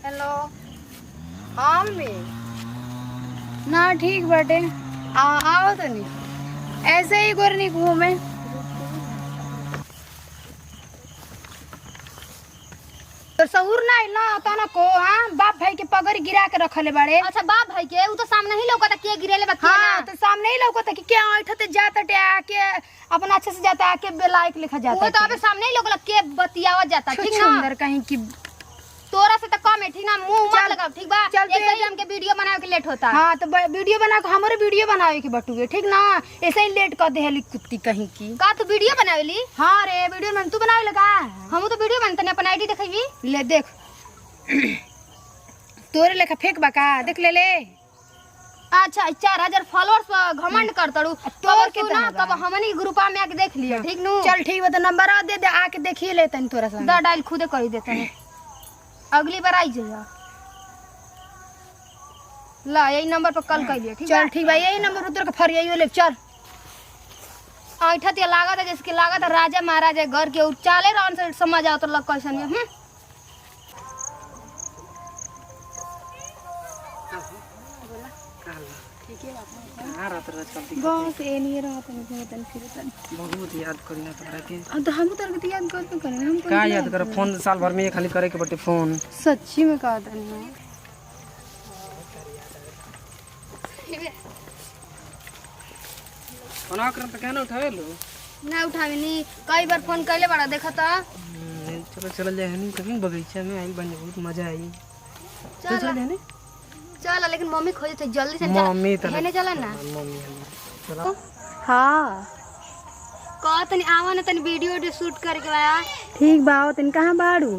Hello. हाँ mummy ना ठीक बाटे। आओ तो नहीं ऐसे ही गोरनी घूमे। तो सहूर ना ना तना को हां बाप भाई के पगड़ी गिरा के रखले बाड़े। अच्छा बाप भाई के उ तो सामने ही लौकता के गिरेले बा के हां तो सामने ही लौकता कि क्या ऐठते जाता टे आके अपन अच्छे से जाता आके बेलायक लिखा जाता। वो तो अबे सामने ही लौकला के बतियावा जाता ठीक ना। सुंदर कहीं की तोरा से तो कम है ठीक ना। मुंह मत लगाओ ठीक बा। ऐसे ही हमके वीडियो बनावे के लेट होता। हां तो वीडियो बना के हमरे वीडियो बनावे के बटुए ठीक ना। ऐसे ही लेट कर देहली कुत्ती कहीं की। का तू वीडियो बनावेली? हां रे वीडियो में तू बनावे लगा। हम तो वीडियो बनतने अपन आईडी देखैबी। ले देख तोरे लेखा फेंक बा का देख ले ले। अच्छा 4000 फॉलोअर्स पर घमंड करतड़ू तोर के ना तब हमनी ग्रुपा में आके देख लिया ठीक नु। चल ठीक बा तो नंबर आ दे दे आके देखिए ले तनी तोरा संग द डायल खुदे कर देते हैं। अगली बार आई जाइए ला यही नंबर पर कल कर दिया ठीक चल ठीक बा यही नंबर उतर के फरियाइयो ले चल। ऐठा ते लागत है जैसे लागत है राजा महाराजा घर के चाले रन से समझ आओ तो लग कैसन है। बस ए नहीं रहत नहीं तन फिर तन बहुत याद करिना तोरा के। अब तो हम उतर के याद करते करे हम का याद कर फोन साल भर में ये खाली करे के बटे फोन। सच्ची में का तनी फोन कर त कहना उठावे लो ना उठावे नी कई बार फोन कैले बड़ा देखा था। चलो चल जाए हनी कभी बगीचा में आई बन बहुत मजा आई। चल चल जाने चल लेकिन मम्मी खोजे थे जल्दी से मम्मी तो हेने चला ना। मम्मी चलो हां कह तनी आवा ना तनी वीडियो शूट करके आया ठीक बा तन कहां बाड़ू।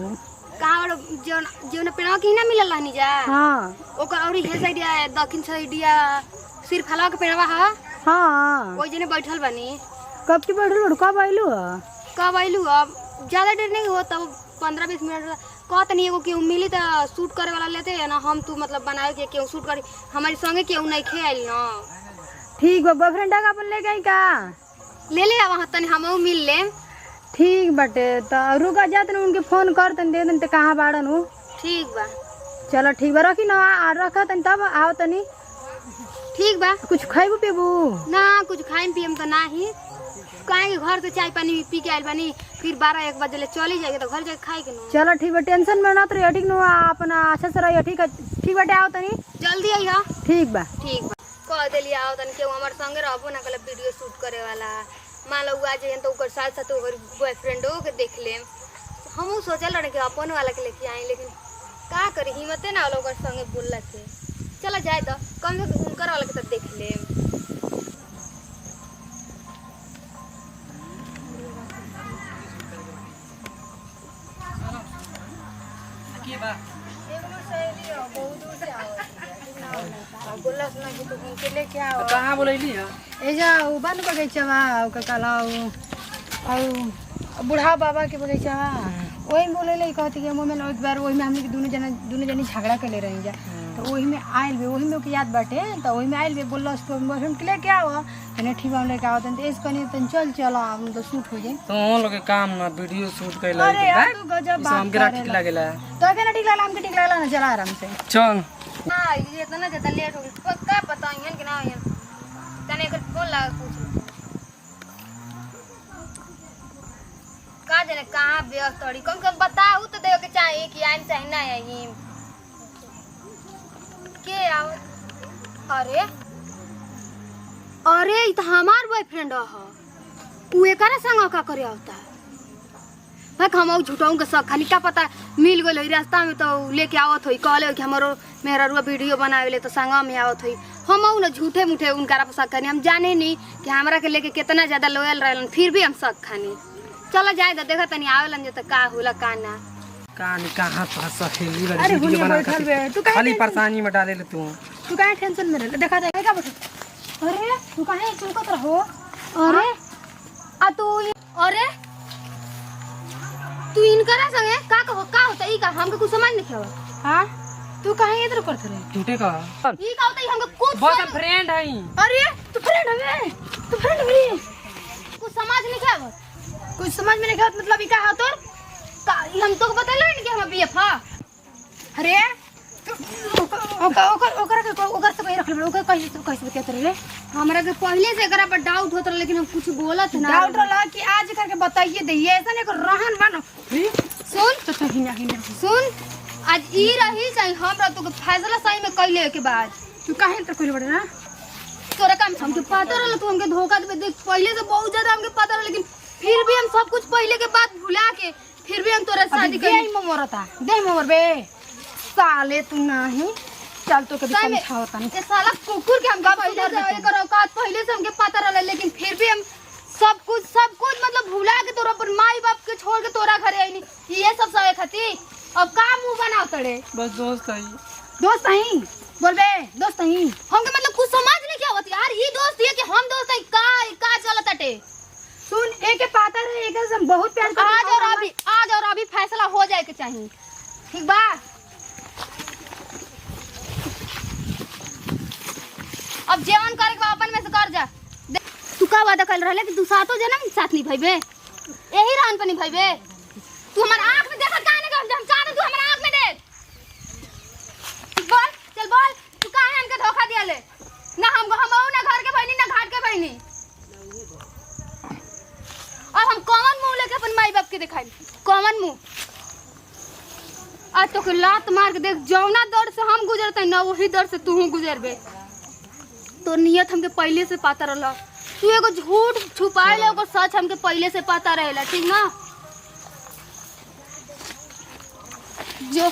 कहां बड़ जो पेड़वा की ना मिलल रहनी जा। हां ओकर औरी हे साइड या दक्षिण साइड या सिर्फ हलवा के पेड़वा हा। हां ओइ जने बैठल बानी। कब की बैठल कब आइलू कब आइलू अब ज्यादा देर नहीं हो तब 15-20 मिनट कह तनी एगो केहू मिली त शूट करे वाला लेते है ना। हम तू मतलब बनाए के केहू शूट करी हमारी संगे केहू नहीं खे आइल ना। ठीक बा बॉयफ्रेंड का अपन ले गई का ले ले वहां तनी हमहू मिल ले। ठीक बटे तो रुका जात न उनके फोन कर तन दे दन त कहां बाड़न हो। ठीक बा चलो ठीक बा रखी ना रखा तन तब आओ तनी। ठीक बा कुछ खाइबू पीबू ना कुछ खाइम पियम तो नाही काहे घर से चाय पानी पी के आइल बानी फिर 12-1 बजे ले चली जाएगी तो घर जाके खाए के ना। चलो ठीक बा टेंशन में मत रहिए ठीक नु अपना अच्छा से रहिए ठीक है। ठीक बटे आओ तनी जल्दी आई हा। ठीक बा कह देली आओ तनी केहू हमर संगे रहबो ना कल वीडियो शूट करे वाला। मान लो आ जाए तो ओकर साथ साथ ओकर बॉयफ्रेंडो के देख लेम। हमहू सोचल रहे कि अपन वाला के लेके आई लेकिन का करी हिम्मते ना लोग संगे बोलला से। चला जाए तो कम से कम उनकर वाला के साथ देख लेम। की बा बोलस ना कि तू के लेके आओ कहां बोलैली है ए जा उ बन बगीचा बा ओ का काला और बूढ़ा बाबा के बगीचा बा ओही बोले ले कहती कि मोमेन एक बार ओही में हमनी के दोनों जनी झगड़ा कर ले रही जा तो ओही में आइल बे ओही में के याद बाटे तो ओही में आइल बे बोलस तो हम के लेके आओ तने ठीक हम लेके आओ तने इस कनी तन चल हम तो शूट हो जाए तो हम लोग के काम ना वीडियो शूट कैला अरे यार तू गजब बात हमके कर ठीक लागेला तो के ना ठीक लागला हमके ठीक लागला ना चला आराम से चल ना ये इतना ज्यादा लेट हो गई का पता है कि ना है तने एकर फोन लगा पूछ का जाने कहां व्यस्त तड़ी कम कम बताऊ तो देवे के चाहिए कि आइन चाहिए ना आई के आओ। अरे अरे ई तो हमार बॉयफ्रेंड ह उ एकरा संग का करे आवता भाई हम झूठाऊ के सब खाली का पता मिल गइल रास्ता में तो लेके आवत होई कहले कि हमरो मेरा रुआ वीडियो बनावेले तो संग में आवत होई। हम ना झूठे मुठे उनका पर शक करनी हम जाने नहीं कि हमरा के लेके कितना ज्यादा लॉयल रहलन फिर भी हम शक खानी। चलो जाए तो देखा तनी आवेलन जे त का होला का ना कहानी कहां तो सहेली अरे वाली वीडियो हुनिया बना बैठल बे तू के खाली परेशानी में डाले ले तू काहे टेंशन में रह देखा दे का बैठ। अरे तू काहे चुलकत रहो। अरे आ तू अरे तू इनकरा संगे का होता ई का हमके कुछ समझ नहीं आवत। हां तू काहे इधर करत रहे झूठे का ई का होता ई हमके कुछ बस फ्रेंड है। अरे तू फ्रेंड हवे कुछ समझ नहीं आवत। कुछ समझ में नहीं आवत मतलब ई का है तोर का ई हम तो बतैले कि हम बीएफ हा अरे ओकर से रख ले ओकर कैसे बतियात रे हमरा के पहले से एकरा पर डाउट होत रहे, लेकिन हम कुछ बोलत ना। डाउट रहा कि आज करके बताइए दे ऐसा नहीं कर रहन बनो सुन तो हिना हिना सुन, आज ई रही चाहे हमरा तो फैसला सही में कैले के बाद तू काहे तो कोई बड़ा ना तोरा काम हमके पता रहल, तू हमके धोखा दे देख पहले से बहुत ज्यादा हमके पता रहल, लेकिन फिर भी हम सब कुछ पहले के बात भुला के फिर भी हम तोरा शादी कर दे मोरता दे मोर बे साले तू नहीं चल तो कभी साले- समझावता नहीं ये साला कुकुर के हमका पहले से एकर औकात पहले से हमके पता रहल, लेकिन फिर भी हम सब कुछ मतलब भुला के तोरा पर माई बाप के छोड़ के तोरा घरे आईनी ये सब सहे खाती। अब का मुंह बनाओ तड़े बस दोस्त आई दोस्त नहीं बोल बे दोस्त नहीं हमके मतलब कुछ समझ नहीं क्या होती यार, ये दोस्त ये कि हम दोस्त है का चलत अटे। सुन एक पाता रहे एक से हम बहुत प्यार करते आज और अभी फैसला हो जाए के चाहिए, ठीक बा। अब जेवन करे के बा अपन में से कर जा। तू का वादा कर रहले कि तू सातो जन्म साथ नहीं भइबे, यही रहन पर नहीं भइबे। तू हमार आंख में देखत काहे नहीं, हम चाहत तू हमार आंख में देख। बोल चल बोल, तू काहे हमके धोखा दियाले ना, हम ना घर के बहनी ना घाट के बहनी। अब हम कौन मुंह लेके अपन माई बाप के दिखाई, कौन मुंह? आज तो के लात मार के देख, जौना दर से हम गुजरते ना वही दर से तू गुजरबे। तो नियत हमके पहले से पता रहला, तू एगो झूठ छुपाए ले ओकर सच हमके पहले से पता रहेला, ठीक ना। जो